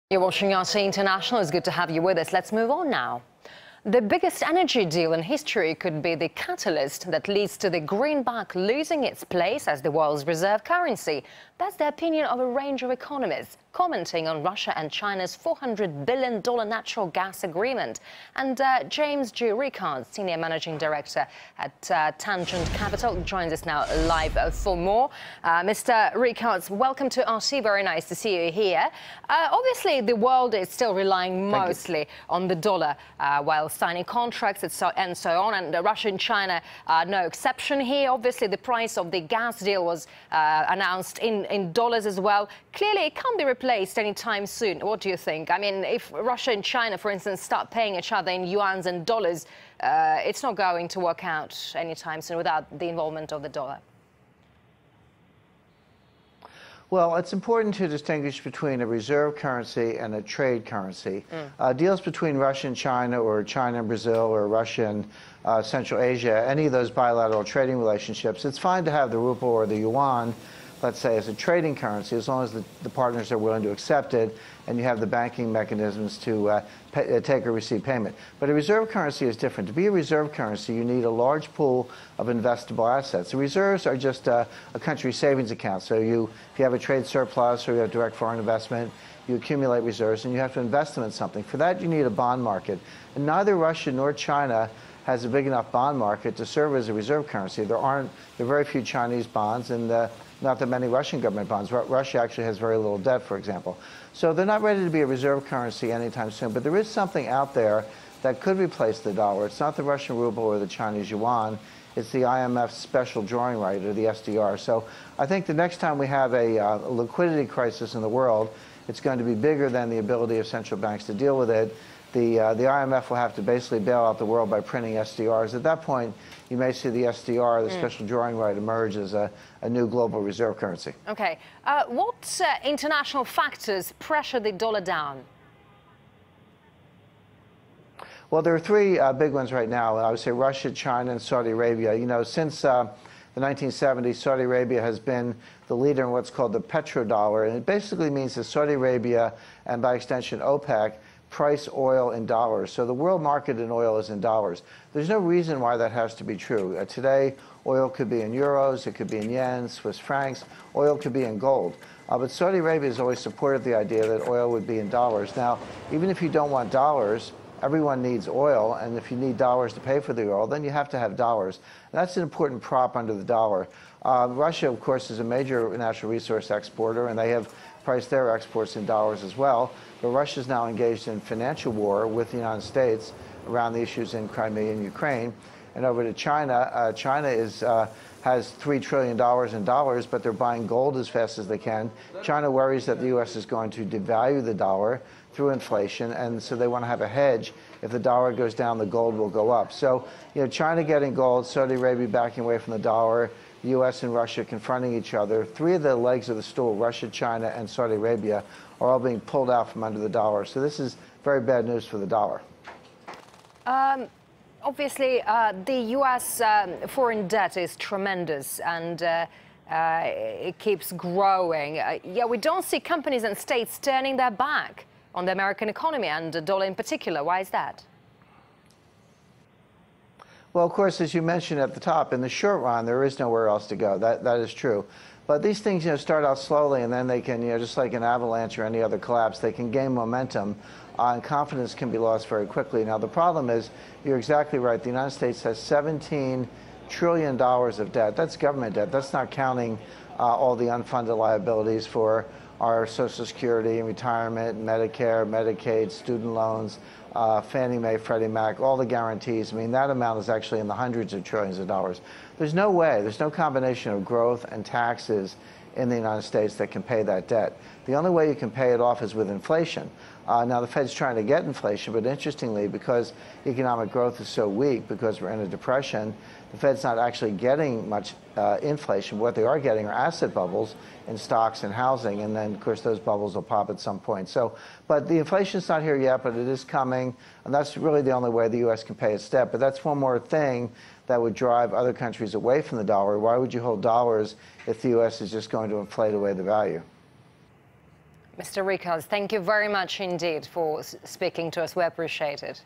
You're watching RT International. It's good to have you with us. Let's move on now. The biggest energy deal in history could be the catalyst that leads to the greenback losing its place as the world's reserve currency. That's the opinion of a range of economists, commenting on Russia and China's $400 billion natural gas agreement. And James G. Rickards, Senior Managing Director at Tangent Capital, joins us now live for more. Mr. Rickards, welcome to RT. Very nice to see you here. Obviously, the world is still relying mostly on the dollar while signing contracts and so on. And Russia and China are no exception here. Obviously, the price of the gas deal was announced in dollars as well. Clearly, it can't be replaced anytime soon. What do you think? I mean, if Russia and China, for instance, start paying each other in yuans and dollars, it's not going to work out anytime soon without the involvement of the dollar. Well, it's important to distinguish between a reserve currency and a trade currency. Deals between Russia and China, or China and Brazil, or Russia and Central Asia, any of those bilateral trading relationships, it's fine to have the ruble or the yuan, let's say, as a trading currency, as long as the partners are willing to accept it and you have the banking mechanisms to take or receive payment. But a reserve currency is different. To be a reserve currency, you need a large pool of investable assets. The reserves are just a country's savings account. So if you have a trade surplus or you have direct foreign investment, you accumulate reserves and you have to invest them in something. For that, you need a bond market. And neither Russia nor China has a big enough bond market to serve as a reserve currency. There are very few Chinese bonds and not that many Russian government bonds. Russia actually has very little debt, for example. So they're not ready to be a reserve currency anytime soon. But there is something out there that could replace the dollar. It's not the Russian ruble or the Chinese yuan. It's the IMF's special drawing right, or the SDR. So I think the next time we have a liquidity crisis in the world, it's going to be bigger than the ability of central banks to deal with it. The IMF will have to basically bail out the world by printing SDRs. At that point, you may see the SDR, the special drawing right, emerge as a new global reserve currency. OK. What international factors pressure the dollar down? Well, there are three big ones right now. I would say Russia, China, and Saudi Arabia. You know, since the 1970s, Saudi Arabia has been the leader in what's called the petrodollar. And it basically means that Saudi Arabia, and by extension OPEC, price oil in dollars. So the world market in oil is in dollars. There's no reason why that has to be true. Today, oil could be in euros, it could be in yen, Swiss francs, oil could be in gold. But Saudi Arabia has always supported the idea that oil would be in dollars. Now, even if you don't want dollars, everyone needs oil, and if you need dollars to pay for the oil, then you have to have dollars. And that's an important prop under the dollar. Russia, of course, is a major natural resource exporter, and they have priced their exports in dollars as well. But Russia is now engaged in financial war with the United States around the issues in Crimea and Ukraine. And over to China, China has $3 trillion in dollars, but they're buying gold as fast as they can. China worries that the U.S. is going to devalue the dollar through inflation, and so they want to have a hedge. If the dollar goes down, the gold will go up. So, you know, China getting gold, Saudi Arabia backing away from the dollar, the U.S. and Russia confronting each other. Three of the legs of the stool, Russia, China, and Saudi Arabia, are all being pulled out from under the dollar. So this is very bad news for the dollar. Obviously, the U.S. Foreign debt is tremendous, and it keeps growing. Yeah, we don't see companies and states turning their back on the American economy and the dollar in particular. Why is that? Well, of course, as you mentioned at the top, in the short run, there is nowhere else to go. That is true. But these things, you know, start out slowly, and then they can, you know, just like an avalanche or any other collapse, they can gain momentum, and confidence can be lost very quickly. Now, the problem is, you're exactly right. The United States has $17 trillion of debt. That's government debt. That's not counting all the unfunded liabilities for our Social Security and retirement, Medicare, Medicaid, student loans, Fannie Mae, Freddie Mac, all the guarantees. I mean, that amount is actually in the hundreds of trillions of dollars. There's no way, there's no combination of growth and taxes in the United States that can pay that debt. The only way you can pay it off is with inflation. Now, the Fed's trying to get inflation, but interestingly, because economic growth is so weak, because we're in a depression, the Fed's not actually getting much inflation. What they are getting are asset bubbles in stocks and housing, and then, of course, those bubbles will pop at some point. So, but the inflation's not here yet, but it is coming, and that's really the only way the U.S. can pay its debt. But that's one more thing that would drive other countries away from the dollar. Why would you hold dollars if the U.S. is just going to inflate away the value? Mr. Rickards, thank you very much indeed for speaking to us. We appreciate it.